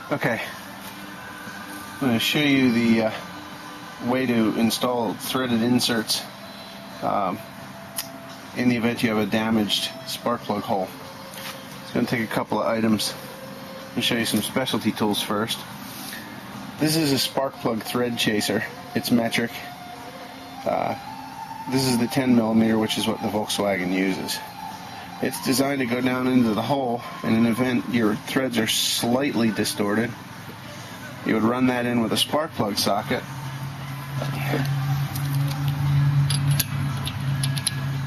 Okay, I'm going to show you the way to install threaded inserts in the event you have a damaged spark plug hole. It's going to take a couple of items. I'm going to show you some specialty tools first. This is a spark plug thread chaser. It's metric. This is the 10mm, which is what the Volkswagen uses. It's designed to go down into the hole, and in the event your threads are slightly distorted, you would run that in with a spark plug socket,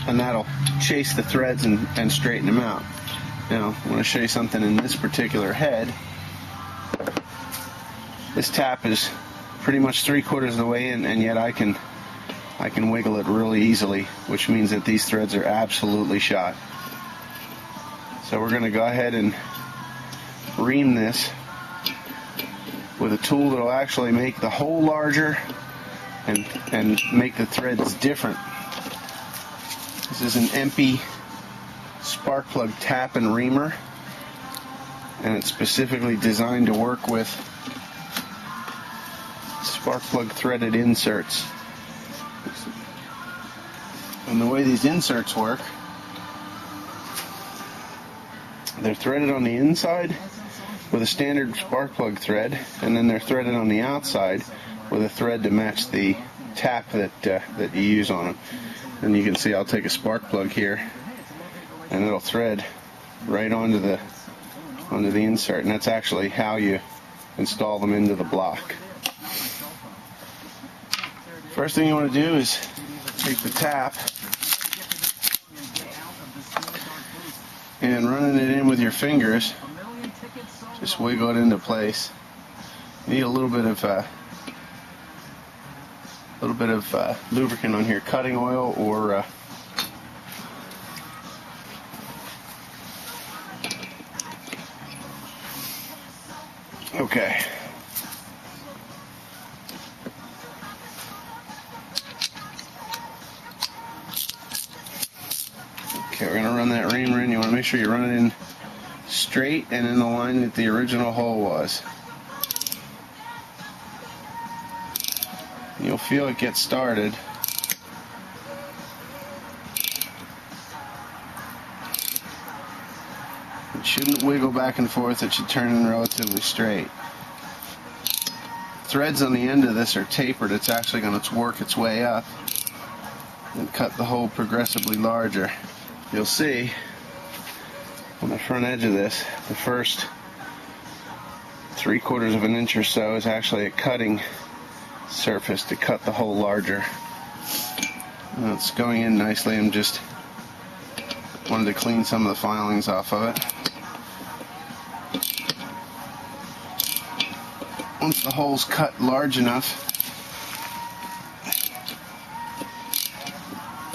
and that'll chase the threads and straighten them out. Now, I want to show you something in this particular head. This tap is pretty much 3/4 of the way in, and yet I can wiggle it really easily, which means that these threads are absolutely shot. So we're going to go ahead and ream this with a tool that will actually make the hole larger and make the threads different. This is an EMPI spark plug tap and reamer, and it's specifically designed to work with spark plug threaded inserts. And the way these inserts work, they're threaded on the inside with a standard spark plug thread, and then they're threaded on the outside with a thread to match the tap that you use on them. And you can see I'll take a spark plug here, and it'll thread right onto the insert, and that's actually how you install them into the block. First thing you want to do is take the tap and running it in with your fingers, just wiggle it into place. You need a little bit of lubricant on here, cutting oil or okay. Okay, we're going to run that reamer in. You want to make sure you run it in straight and in the line that the original hole was. You'll feel it get started. It shouldn't wiggle back and forth. It should turn in relatively straight. Threads on the end of this are tapered. It's actually going to work its way up and cut the hole progressively larger. You'll see on the front edge of this, the first 3/4 of an inch or so is actually a cutting surface to cut the hole larger. And it's going in nicely. I'm just wanted to clean some of the filings off of it. Once the hole's cut large enough,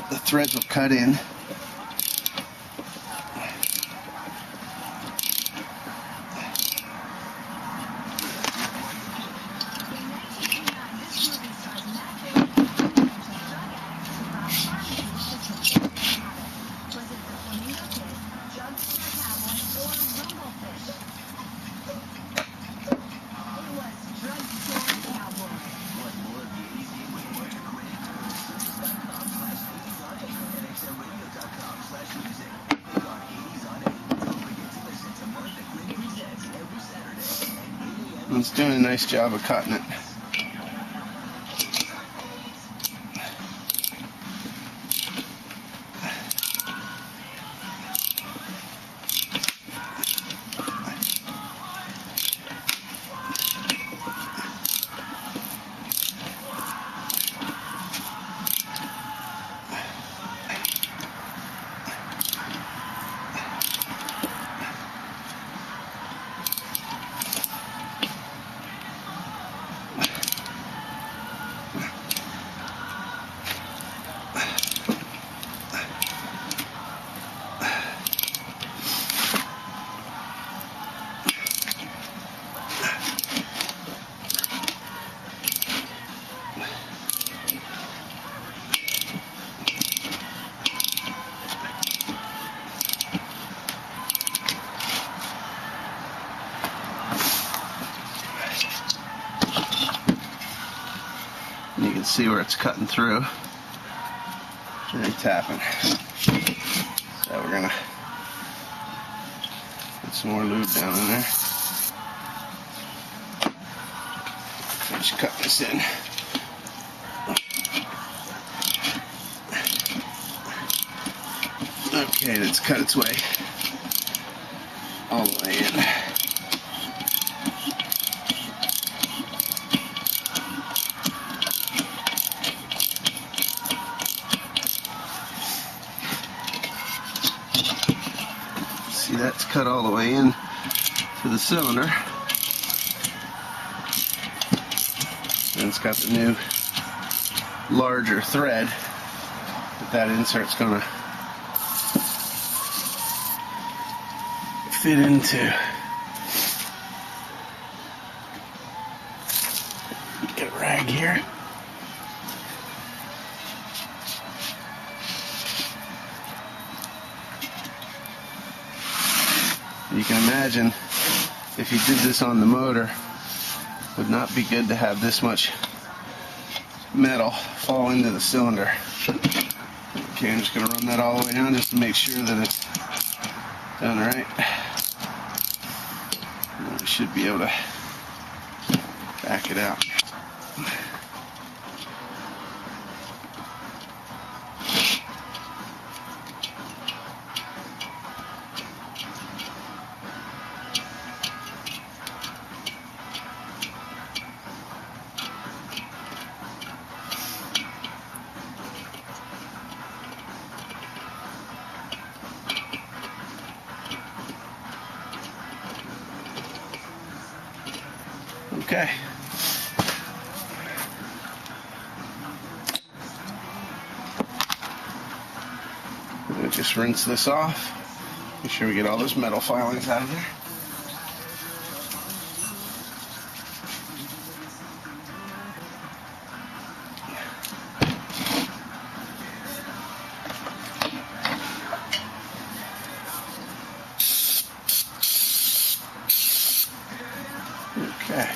the threads will cut in. It's doing a nice job of cutting it. see where it's cutting through. Very tapping. So we're gonna put some more lube down in there. Just cut this in. Okay, let's cut its way all the way in. See, that's cut all the way in to the cylinder. And it's got the new larger thread that insert's gonna fit into. Get a rag here. You can imagine if you did this on the motor, it would not be good to have this much metal fall into the cylinder. Okay, I'm just going to run that all the way down just to make sure that it's done right. And we should be able to back it out. Okay. I'm going to just rinse this off. Make sure we get all those metal filings out of there. Okay.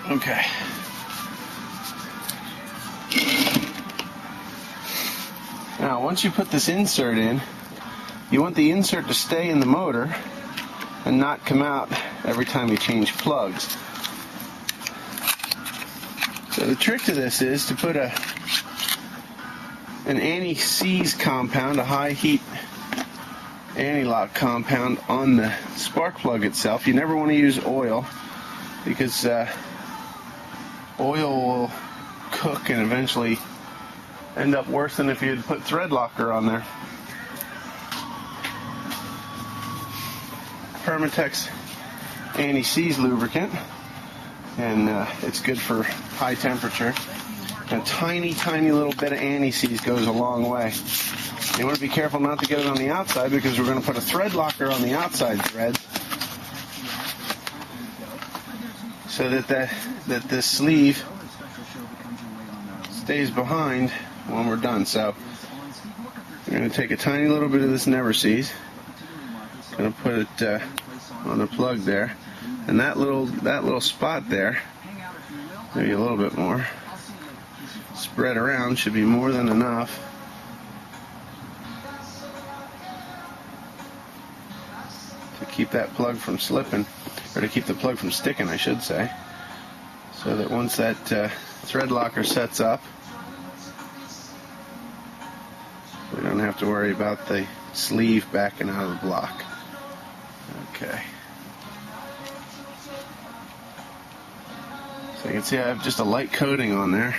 Okay. Now, once you put this insert in, you want the insert to stay in the motor and not come out every time you change plugs. So the trick to this is to put an anti-seize compound, a high heat anti-lock compound on the spark plug itself. You never want to use oil because oil will cook and eventually end up worse than if you had put thread locker on there. Permatex anti-seize lubricant, and it's good for high temperature. A tiny little bit of anti-seize goes a long way. You want to be careful not to get it on the outside because we're going to put a thread locker on the outside thread so that this sleeve stays behind when we're done. So we're going to take a tiny little bit of this Never-Seize, going to put it on the plug there, and that little spot there, maybe a little bit more, spread around, should be more than enough. To keep that plug from slipping, or to keep the plug from sticking, I should say, so that once that thread locker sets up, we don't have to worry about the sleeve backing out of the block. Okay. So you can see I have just a light coating on there.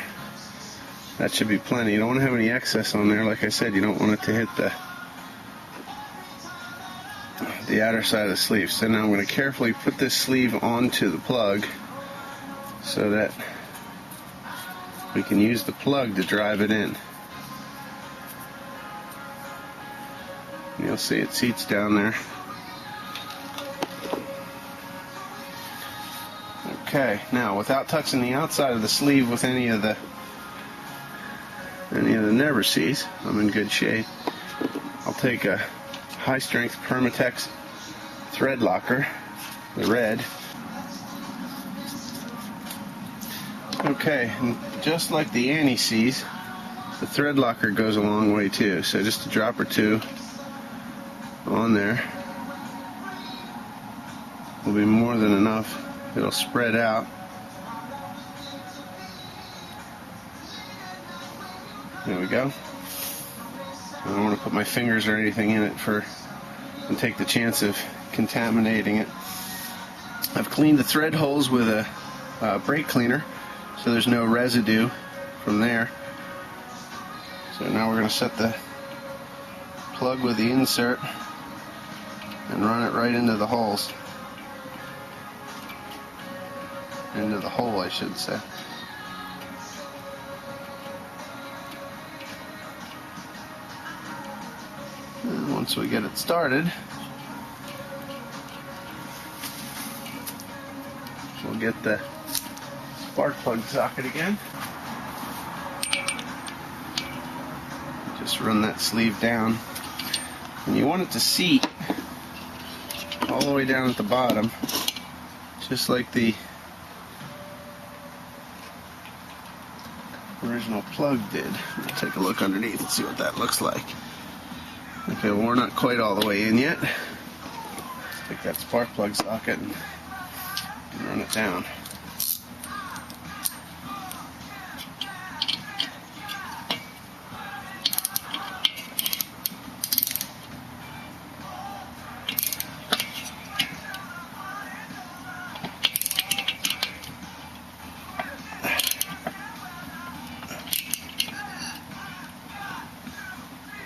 That should be plenty. You don't want to have any excess on there. Like I said, you don't want it to hit the outer side of the sleeve. So now I'm going to carefully put this sleeve onto the plug so that we can use the plug to drive it in. You'll see it seats down there. Okay, now without touching the outside of the sleeve with any of the never sees, I'm in good shape. I'll take a high strength Permatex thread locker, the red. Okay, and just like the anti-seize, the thread locker goes a long way too. So just a drop or two on there will be more than enough. It'll spread out. There we go. I don't want to put my fingers or anything in it and take the chance of contaminating it. I've cleaned the thread holes with a brake cleaner so there's no residue from there. So now we're going to set the plug with the insert and run it right into the holes. Into the hole, I should say. And once we get it started, we'll get the spark plug socket again. Just run that sleeve down. And you want it to seat all the way down at the bottom, just like the original plug did. We'll take a look underneath and see what that looks like. Okay, well, we're not quite all the way in yet. Take that spark plug socket and run it down.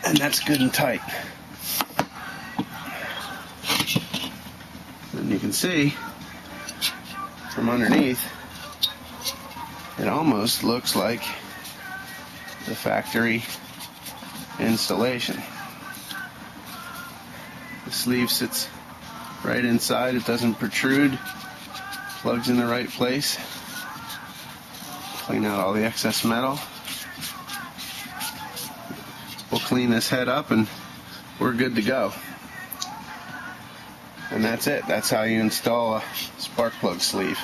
And that's good and tight. And you can see from underneath, it almost looks like the factory installation. The sleeve sits right inside, it doesn't protrude, plugs in the right place. Clean out all the excess metal. We'll clean this head up and we're good to go. And that's it. That's how you install a spark plug sleeve.